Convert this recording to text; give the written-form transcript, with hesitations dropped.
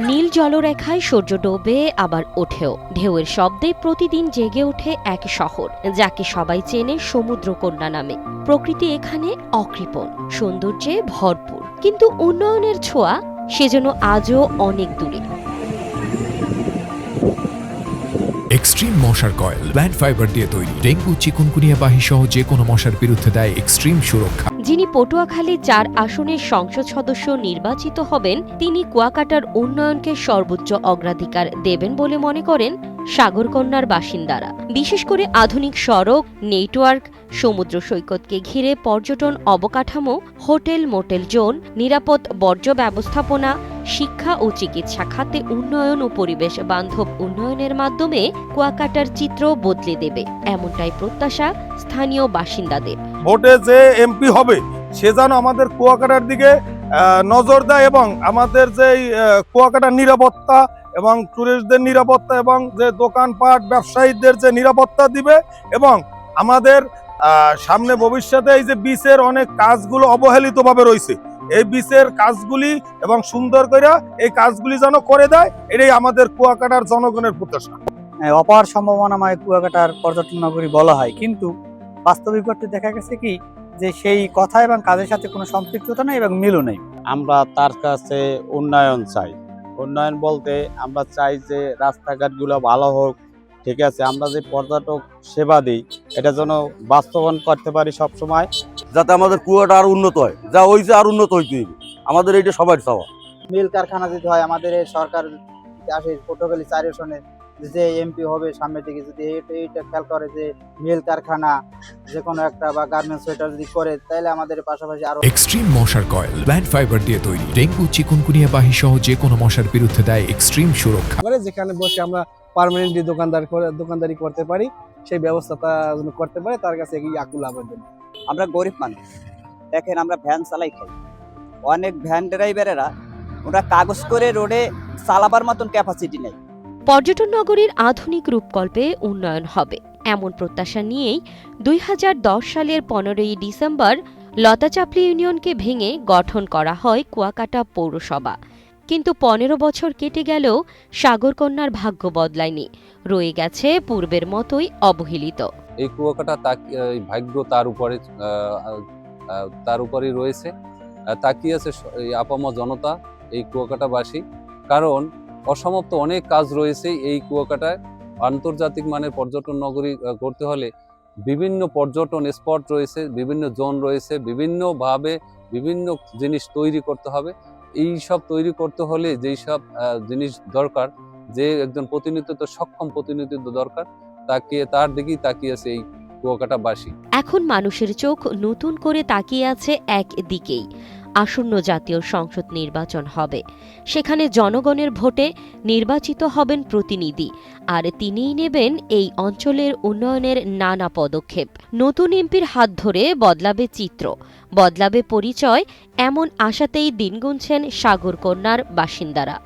নীল জলরেখায় সূর্য ডোবে আবার ওঠেও, ঢেউয়ের শব্দে প্রতিদিন জেগে ওঠে এক শহর যাকে সবাই চেনে সমুদ্রকন্যা নামে। প্রকৃতি এখানে অকৃপণ, সৌন্দর্যে ভরপুর, কিন্তু উন্নয়নের ছোঁয়া সে যেন আজও অনেক দূরে। এক্সট্রিম মশার কয়েল প্ল্যান্ট ফাইবার দিয়ে তৈরি, ডেঙ্গু চিকুনগুনিয়া বাহি সহ যে কোনো মশার বিরুদ্ধে দেয় এক্সট্রিম সুরক্ষা। যিনি পটুয়াখালী ৪ আসনের সংসদ সদস্য নির্বাচিত হবেন, তিনি কুয়াকাটার উন্নয়নকে সর্বোচ্চ অগ্রাধিকার দেবেন বলে মনে করেন সাগরকন্যার বাসিন্দারা। বিশেষ করে আধুনিক সড়ক, নেটওয়ার্ক, সমুদ্র সৈকতকে ঘিরে পর্যটন অবকাঠামো, হোটেল মোটেল জোন, নিরাপদ বর্জ্য ব্যবস্থাপনা, শিক্ষা ও চিকিৎসা খাতে উন্নয়ন ও পরিবেশ বান্ধব উন্নয়নের মাধ্যমে কুয়াকাটার চিত্র বদলে দেবে, এমনটাই প্রত্যাশা স্থানীয় বাসিন্দাদের। ভোটে যে এমপি হবে সে যেন আমাদের কুয়াকাটার দিকে নজর দেয় এবং আমাদের যে কুয়াকাটার নিরাপত্তা এবং টুরিস্টদের নিরাপত্তা এবং যে দোকানপাট ব্যবসায়ীদের যে নিরাপত্তা দিবে, এবং আমাদের সামনে ভবিষ্যতে এই যে বিচের অনেক কাজগুলো অবহেলিতভাবে রয়েছে, এই বিচের কাজগুলি এবং সুন্দর করে এই কাজগুলি যেন করে দেয়, এটাই আমাদের কুয়াকাটার জনগণের প্রত্যাশা। অপার সম্ভাবনাময় কুয়াকাটার পর্যটন নগরী বলা হয়, কিন্তু বাস্তবিক অর্থে দেখা গেছে কি যে সেই কথা এবং কাজের সাথে কোনো সম্পৃক্ততা নেই এবং মিলও নেই। আমরা তার কাছে উন্নয়ন চাই। উন্নয়ন বলতে আমরা চাই যে রাস্তাঘাটগুলো ভালো হোক, ঠিক আছে, আমরা যে পর্যটক সেবা দিই এটা যেন বাস্তবায়ন করতে পারি সব সময়, যাতে আমাদের কুয়াটা আর উন্নত হয়, যা হয়েছে আর উন্নত হইতে হবে, আমাদের এইটা সবার চাওয়া। মিল কারখানা যদি হয়, আমাদের এই সরকার আসে পটুয়াখালী ৪ আসনে যে এমপি হবে সামনের দিকে, যদি এইটা খেয়াল করে যে মিল কারখানা যে কোনো একটা বা গার্মেন্টস সেটা যদি করে, তাহলে আমাদের পাশাপাশি আরো এক্সট্রিম মশার কয়েল প্ল্যান্ট ফাইবার দিয়ে তৈরি, ডেঙ্গু চিকুনগুনিয়া বাহি সহ যে কোনো মশার বিরুদ্ধে দেয় এক্সট্রিম সুরক্ষা। যেখানে বসে আমরা পার্মানেন্টলি দোকানদারি করতে পারি, সেই ব্যবস্থাটা করতে পারে, তার কাছে এই আকুল আবেদন। আমরা গরিব মানুষ, দেখেন আমরা ভ্যান চালাই খাই, অনেক ভ্যান ড্রাইভারেরা ওরা কাগজ করে রোডে চালাবার মতন ক্যাপাসিটি নেই। পর্যটন নগরীর আধুনিক রূপকল্পে উন্নয়ন হবে এমন প্রত্যাশা নিয়েই ২০১০ সালের ১৫ই ডিসেম্বর লতাচাপলি ইউনিয়নকে ভেঙে গঠন করা হয় কুয়াকাটা পৌরসভা। কিন্তু ১৫ বছর কেটে গেলেও সাগরকন্যার ভাগ্য বদলায়নি, রয়ে গেছে পূর্বের মতোই অবহেলিত। এই কুয়াকাটা ভাগ্য তার উপরেই রয়েছে, তাকিয়ে আছে আপামর জনতা, এই কুয়াকাটাবাসী। কারণ অসমাপ্ত অনেক কাজ রয়েছে এই কুয়াকাটায়। আন্তর্জাতিক মানের পর্যটন নগরী করতে হলে বিভিন্ন পর্যটন স্পট রয়েছে, বিভিন্ন জোন রয়েছে, বিভিন্নভাবে বিভিন্ন জিনিস তৈরি করতে হবে। এই সব তৈরি করতে হলে যেই সব জিনিস দরকার, যে একজন প্রতিনিধিত্ব সক্ষম প্রতিনিধিত্ব দরকার, তার দিকেই তাকিয়েছে এই কুয়াকাটাবাসী। এখন মানুষের চোখ নতুন করে তাকিয়ে আছে একদিকেই, আসন্ন জাতীয় সংসদ নির্বাচন হবে। সেখানে জনগণের ভোটে নির্বাচিত হবেন প্রতিনিধি, আর তিনিই নেবেন এই অঞ্চলের উন্নয়নের নানা পদক্ষেপ। নতুন এমপির হাত ধরে বদলাবে চিত্র, বদলাবে পরিচয়, এমন আশাতেই দিন গুনছেন সাগরকন্যার বাসিন্দারা।